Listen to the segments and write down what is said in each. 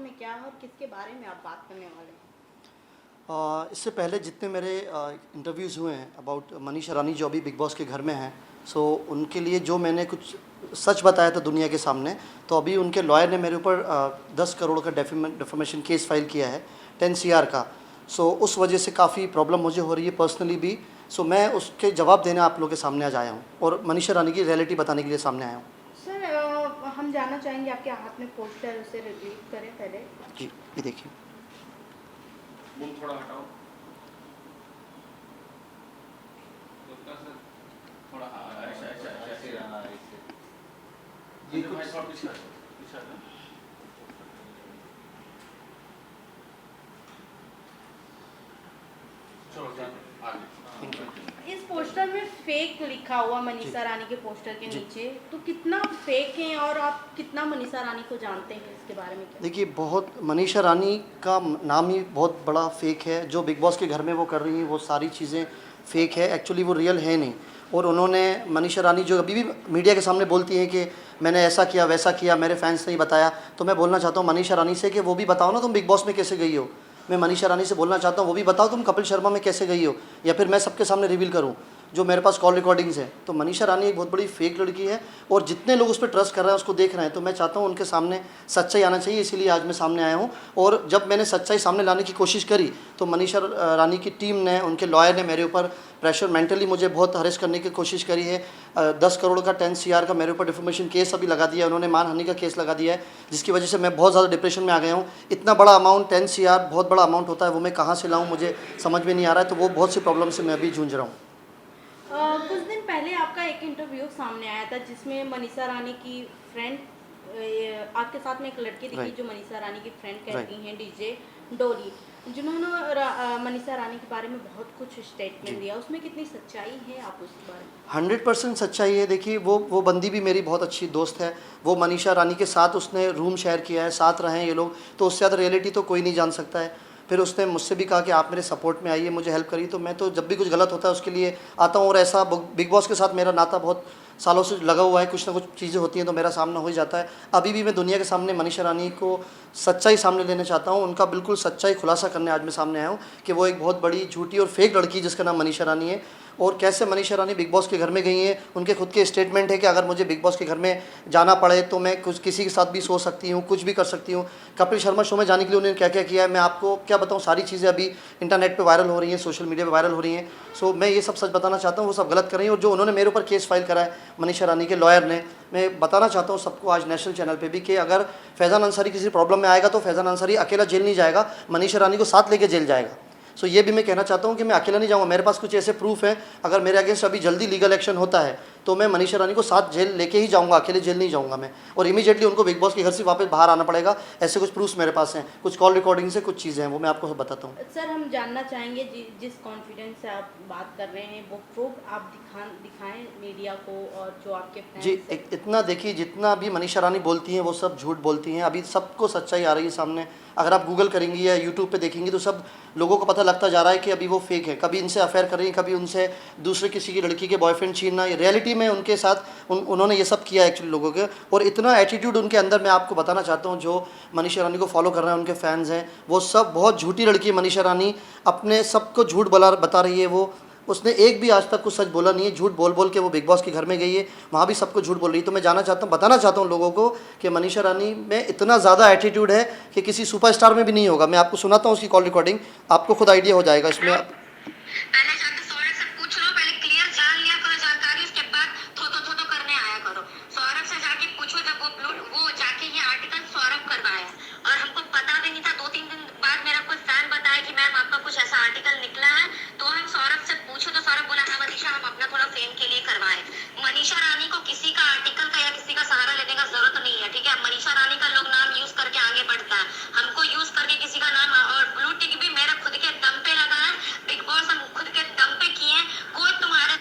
में क्या है और किसके बारे में आप बात करने वाले हैं? इससे पहले जितने मेरे इंटरव्यूज़ हुए हैं अबाउट मनीषा रानी जो अभी बिग बॉस के घर में हैं, सो उनके लिए जो मैंने कुछ सच बताया था दुनिया के सामने, तो अभी उनके लॉयर ने मेरे ऊपर 10 करोड़ का डेफेमेशन केस फाइल किया है, 10 CR का। सो उस वजह से काफ़ी प्रॉब्लम मुझे हो रही है पर्सनली भी। सो मैं उसके जवाब देने आप लोगों के सामने आज आया हूँ और मनीषा रानी की रियलिटी बताने के लिए सामने आया हूँ। सर हम जानना चाहेंगे आपके हाथ में पोस्टर उसे रिलीज करें पहले। जी, ये देखिए। मुंह थोड़ा हटाओ। सर थोड़ा ऐसा ऐसा ऐसे ये कुछ थोड़ा पीछे पीछे ना। चलो आगे। इस पोस्टर में फेक लिखा हुआ मनीषा रानी के पोस्टर के नीचे, तो कितना फेक है और आप कितना मनीषा रानी को जानते हैं इसके बारे में क्या? देखिए, बहुत मनीषा रानी का नाम ही बहुत बड़ा फेक है। जो बिग बॉस के घर में वो कर रही हैं वो सारी चीज़ें फेक है, एक्चुअली वो रियल है नहीं। और उन्होंने मनीषा रानी जो अभी भी मीडिया के सामने बोलती हैं कि मैंने ऐसा किया वैसा किया, मेरे फैंस ने ही बताया, तो मैं बोलना चाहता हूँ मनीषा रानी से कि वो भी बताओ ना तुम बिग बॉस में कैसे गई हो। मैं मनीषा रानी से बोलना चाहता हूँ वो भी बताओ तुम कपिल शर्मा में कैसे गई हो, या फिर मैं सबके सामने रिवील करूँ जो मेरे पास कॉल रिकॉर्डिंग्स है। तो मनीषा रानी एक बहुत बड़ी फेक लड़की है और जितने लोग उस पर ट्रस्ट कर रहे हैं उसको देख रहे हैं, तो मैं चाहता हूँ उनके सामने सच्चाई आना चाहिए, इसीलिए आज मैं सामने आया हूँ। और जब मैंने सच्चाई सामने लाने की कोशिश करी तो मनीषा रानी की टीम ने, उनके लॉयर ने मेरे ऊपर प्रेशर, मेंटली मुझे बहुत हरेस करने की कोशिश करी है। 10 करोड़ का 10 CR का मेरे ऊपर डिफेमेशन केस अभी लगा दिया है, उन्होंने मानहानि का केस लगा दिया है, जिसकी वजह से मैं बहुत ज़्यादा डिप्रेशन में आ गया हूँ। इतना बड़ा अमाउंट 10 CR बहुत बड़ा अमाउंट होता है, वो मैं कहाँ से लाऊँ मुझे समझ में नहीं आ रहा है। तो वो बहुत सी प्रॉब्लम से मैं अभी जूझ रहा हूँ। कुछ दिन पहले आपका एक इंटरव्यू सामने आया था जिसमें मनीषा रानी की फ्रेंड, आपके साथ में एक लड़की दिखी जो मनीषा रानी की फ्रेंड कहती हैं, डीजे डोली, जिन्होंने मनीषा रानी के बारे में बहुत कुछ स्टेटमेंट दिया, उसमें कितनी सच्चाई है आप उसके बारे में? 100% सच्चाई है। देखिए, वो बंदी भी मेरी बहुत अच्छी दोस्त है। वो मनीषा रानी के साथ उसने रूम शेयर किया है, साथ रहे हैं ये लोग, तो उससे ज़्यादा रियलिटी तो कोई नहीं जान सकता है। फिर उसने मुझसे भी कहा कि आप मेरे सपोर्ट में आइए, मुझे हेल्प करिए। तो मैं तो जब भी कुछ गलत होता है उसके लिए आता हूँ। और ऐसा बिग बॉस के साथ मेरा नाता बहुत सालों से लगा हुआ है, कुछ ना कुछ चीज़ें होती हैं तो मेरा सामना हो ही जाता है। अभी भी मैं दुनिया के सामने मनीषा रानी को सच्चाई सामने लेना चाहता हूँ, उनका बिल्कुल सच्चाई खुलासा करने आज मैं सामने आया हूँ कि वो एक बहुत बड़ी झूठी और फेक लड़की जिसका नाम मनीषा रानी है। और कैसे मनीषा रानी बिग बॉस के घर में गई हैं, उनके खुद के स्टेटमेंट है कि अगर मुझे बिग बॉस के घर में जाना पड़े तो मैं कुछ किसी के साथ भी सो सकती हूँ, कुछ भी कर सकती हूँ। कपिल शर्मा शो में जाने के लिए उन्होंने क्या क्या किया है मैं आपको क्या बताऊँ। सारी चीज़ें अभी इंटरनेट पे वायरल हो रही हैं, सोशल मीडिया पे वायरल हो रही हैं। सो मैं ये सब सच बताना चाहता हूँ, वो सब गलत कर रही हैं। और जो उन्होंने मेरे ऊपर केस फाइल करा है मनीषा रानी के लॉयर ने, मैं बताना चाहता हूँ सबको आज नेशनल चैनल पे भी कि अगर फैज़ान अंसारी किसी प्रॉब्लम में आएगा तो फैज़ान अंसारी अकेला जेल नहीं जाएगा, मनीषा रानी को साथ लेके जेल जाएगा। सो ये भी मैं कहना चाहता हूँ कि मैं अकेला नहीं जाऊँगा, मेरे पास कुछ ऐसे प्रूफ है। अगर मेरे अगेंस्ट अभी जल्दी लीगल एक्शन होता है तो मैं मनीषा रानी को साथ जेल लेके ही जाऊँगा, अकेले जेल नहीं जाऊँगा मैं। और इमीडिएटली उनको बिग बॉस के घर से वापस बाहर आना पड़ेगा। ऐसे कुछ प्रूफ्स मेरे पास हैं, कुछ कॉल रिकॉर्डिंग से कुछ चीज़ें हैं, वो मैं आपको बताता हूँ। सर हम जानना चाहेंगे जिस कॉन्फिडेंस से आप बात कर रहे हैं वो प्रूफ आप दिखाएं मीडिया को और जो आपके फैंस जी, इतना देखिए, जितना भी मनीषा रानी बोलती हैं वो सब झूठ बोलती हैं। अभी सबको सच्चाई आ रही है सामने। अगर आप गूगल करेंगी या यूट्यूब पे देखेंगी तो सब लोगों को पता लगता जा रहा है कि अभी वो फेक है। कभी इनसे अफेयर कर रही हैं, कभी उनसे दूसरे किसी की लड़की के बॉयफ्रेंड छीनना, रियलिटी में उनके साथ उन्होंने ये सब किया एक्चुअली लोगों के। और इतना एटीट्यूड उनके अंदर, मैं आपको बताना चाहता हूँ जो मनीषा रानी को फॉलो कर रहे हैं, उनके फैंस हैं, वो सब बहुत झूठी लड़की है। मनीषा रानी अपने सबको झूठ बता रही है। वो उसने एक भी आज तक कुछ सच बोला नहीं है। झूठ बोल बोल के वो बिग बॉस के घर में गई है, वहाँ भी सबको झूठ बोल रही है। तो मैं बताना चाहता हूँ लोगों को कि मनीषा रानी में इतना ज़्यादा एटीट्यूड है कि किसी सुपरस्टार में भी नहीं होगा। मैं आपको सुनाता हूँ उसकी कॉल रिकॉर्डिंग, आपको खुद आइडिया हो जाएगा इसमें। पहले जाके सौरभ से पूछ लो, पहले क्लियर जान लिया करो जानकारी, उसके बाद थोतो करने आया करो। सौरभ से जाके पूछो, जब वो जाके ये आर्टिकल सौरभ करवाया और हमको पता भी नहीं था। 2-3 दिन बाद मेरा कोई फैन बताया कि मैम आपका कुछ ऐसा आर्टिकल निकला है, तो हम सौरभ से पूछो तो सौरभ बोला हाँ मनीषा हम अपना थोड़ा फेम के लिए करवाए। मनीषा रानी को किसी का आर्टिकल का या किसी का सहारा लेने का जरूरत नहीं है, ठीक है। मनीषा रानी का लोग नाम यूज करके आगे बढ़ता है, हमको यूज करके किसी का नाम। और ब्लू टिक भी मेरा खुद के दम पे लगा है, बिग बॉस हम खुद के दम पे किए, कोई तुम्हारे।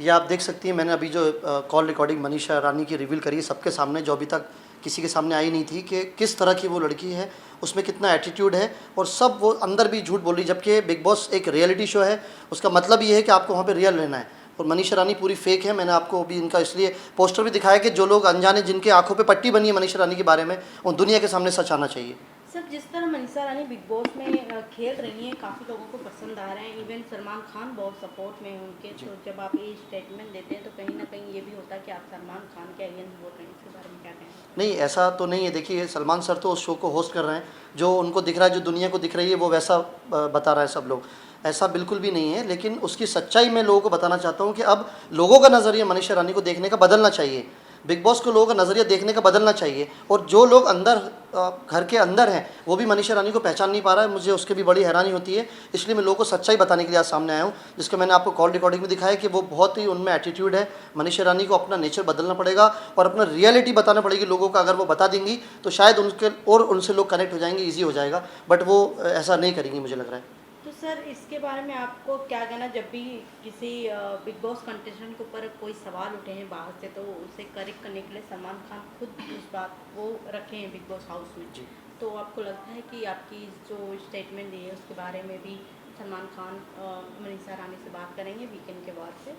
ये आप देख सकती हैं, मैंने अभी जो कॉल रिकॉर्डिंग मनीषा रानी की रिवील करी सबके सामने, जो अभी तक किसी के सामने आई नहीं थी, कि किस तरह की वो लड़की है, उसमें कितना एटीट्यूड है। और सब वो अंदर भी झूठ बोल रही, जबकि बिग बॉस एक रियलिटी शो है। उसका मतलब ये है कि आपको वहाँ पे रियल रहना है। और मनीषा रानी पूरी फेक है। मैंने आपको अभी इनका इसलिए पोस्टर भी दिखाया कि जो लोग अनजाने, जिनके आंखों पे पट्टी बनी है मनीषा रानी के बारे में, उन दुनिया के सामने सच आना चाहिए। सर, जिस तरह मनीषा रानी बिग बॉस में खेल रही हैं, काफ़ी लोगों को पसंद आ रहे हैं, इवन सलमान खान बहुत सपोर्ट में है उनके। तो जब आप ये स्टेटमेंट देते हैं तो कहीं ना कहीं ये भी होता है कि आप सलमान खान के अगेंस्ट बोल रहे हैं, इसके बारे में क्या कहें? नहीं, ऐसा तो नहीं है। देखिए, सलमान सर तो उस शो को होस्ट कर रहे हैं, जो उनको दिख रहा है, जो दुनिया को दिख रही है, वो वैसा बता रहा है सब लोग। ऐसा बिल्कुल भी नहीं है, लेकिन उसकी सच्चाई मैं लोगों को बताना चाहता हूँ कि अब लोगों का नज़रिया मनीषा रानी को देखने का बदलना चाहिए। बिग बॉस को लोगों का नज़रिया देखने का बदलना चाहिए। और जो लोग अंदर घर के अंदर हैं, वो भी मनीषा रानी को पहचान नहीं पा रहा है। मुझे उसकी भी बड़ी हैरानी होती है। इसलिए मैं लोगों को सच्चाई बताने के लिए आज सामने आया हूँ, जिसका मैंने आपको कॉल रिकॉर्डिंग में दिखाया कि वो बहुत ही उनमें एटीट्यूड है। मनीषा रानी को अपना नेचर बदलना पड़ेगा और अपना रियलिटी बताना पड़ेगी लोगों का। अगर वो बता देंगी तो शायद उनके और उनसे लोग कनेक्ट हो जाएंगे, ईजी हो जाएगा, बट वो ऐसा नहीं करेंगी मुझे लग रहा है। तो सर, इसके बारे में आपको क्या कहना, जब भी किसी बिग बॉस कंटेस्टेंट के ऊपर कोई सवाल उठे हैं बाहर से, तो उसे करेक्ट करने के लिए सलमान खान खुद उस बात वो रखे हैं बिग बॉस हाउस में जी। तो आपको लगता है कि आपकी जो स्टेटमेंट दी है उसके बारे में भी सलमान खान मनीषा रानी से बात करेंगे वीकेंड के बाद से?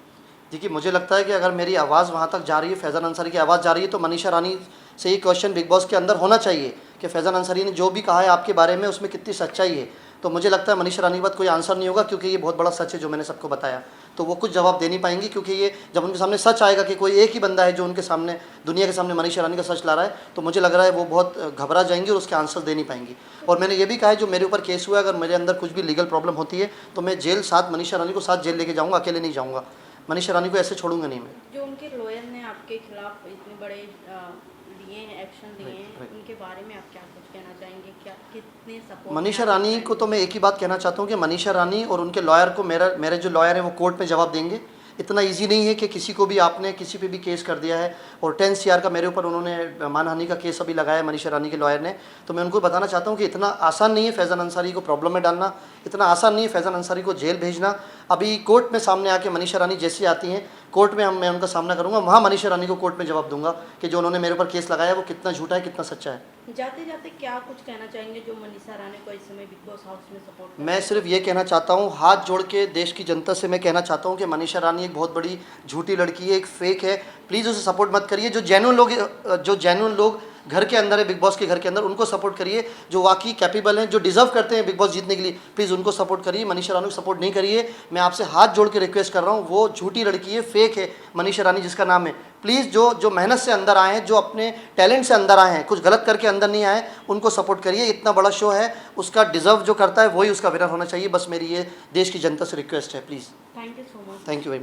देखिए, मुझे लगता है कि अगर मेरी आवाज़ वहाँ तक जा रही है, फैज़ान अंसारी की आवाज़ जा रही है, तो मनीषा रानी से ये क्वेश्चन बिग बॉस के अंदर होना चाहिए कि फैज़ान अंसारी ने जो भी कहा है आपके बारे में, उसमें कितनी सच्चाई है। तो मुझे लगता है मनीषा रानी के बाद कोई आंसर नहीं होगा, क्योंकि ये बहुत बड़ा सच है जो मैंने सबको बताया। तो वो कुछ जवाब दे नहीं पाएंगी, क्योंकि ये जब उनके सामने सच आएगा कि कोई एक ही बंदा है जो उनके सामने, दुनिया के सामने मनीषा रानी का सच ला रहा है, तो मुझे लग रहा है वो बहुत घबरा जाएंगी और उसके आंसर दे नहीं पाएंगी। और मैंने ये भी कहा है, जो मेरे ऊपर केस हुआ है, अगर मेरे अंदर कुछ भी लीगल प्रॉब्लम होती है तो मैं जेल साथ मनीषा रानी को साथ जेल लेके जाऊँगा, अकेले नहीं जाऊँगा। मनीषा रानी को ऐसे छोड़ूंगा नहीं मैं। जो उनके लॉयर ने आपके खिलाफ इतने बड़े लिए हैं, एक्शन लिए हैं, उनके बारे में आप क्या कुछ कहना चाहेंगे? क्या कितने सपोर्ट? मनीषा रानी को तो मैं एक ही बात कहना चाहता हूँ कि मनीषा रानी और उनके लॉयर को, मेरे जो लॉयर हैं वो कोर्ट में जवाब देंगे। इतना इजी नहीं है कि किसी को भी आपने किसी पे भी केस कर दिया है, और 10 CR का मेरे ऊपर उन्होंने मानहानि का केस अभी लगाया मनीषा रानी के लॉयर ने। तो मैं उनको बताना चाहता हूँ कि इतना आसान नहीं है फैज़ान अंसारी को प्रॉब्लम में डालना, इतना आसान नहीं है फैज़ान अंसारी को जेल भेजना। अभी कोर्ट में सामने आके मनीषा रानी जैसी आती हैं, कोर्ट में मैं उनका सामना करूँगा, वहाँ मनीषा रानी को कोर्ट में जवाब दूंगा कि जो उन्होंने मेरे ऊपर केस लगाया वो कितना झूठा है, कितना सच्चा है। जाते जाते क्या कुछ कहना चाहेंगे जो मनीषा रानी को इस समय बिग बॉस हाउस में सपोर्ट? मैं सिर्फ ये कहना चाहता हूँ, हाथ जोड़ के देश की जनता से मैं कहना चाहता हूँ कि मनीषा रानी एक बहुत बड़ी झूठी लड़की है, एक फेक है। प्लीज़ उसे सपोर्ट मत करिए। जो जेन्युइन लोग घर के अंदर है, बिग बॉस के घर के अंदर, उनको सपोर्ट करिए। जो वाकई कैपेबल हैं, जो डिज़र्व करते हैं बिग बॉस जीतने के लिए, प्लीज़ उनको सपोर्ट करिए। मनीषा रानी को सपोर्ट नहीं करिए। मैं आपसे हाथ जोड़ के रिक्वेस्ट कर रहा हूँ। वो झूठी लड़की है, फेक है मनीषा रानी जिसका नाम है। प्लीज़ जो मेहनत से अंदर आए हैं, जो अपने टैलेंट से अंदर आए हैं, कुछ गलत करके अंदर नहीं आए, उनको सपोर्ट करिए। इतना बड़ा शो है, उसका डिज़र्व जो करता है वही उसका विनर होना चाहिए। बस मेरी ये देश की जनता से रिक्वेस्ट है, please. Thank you so much. Thank you very much.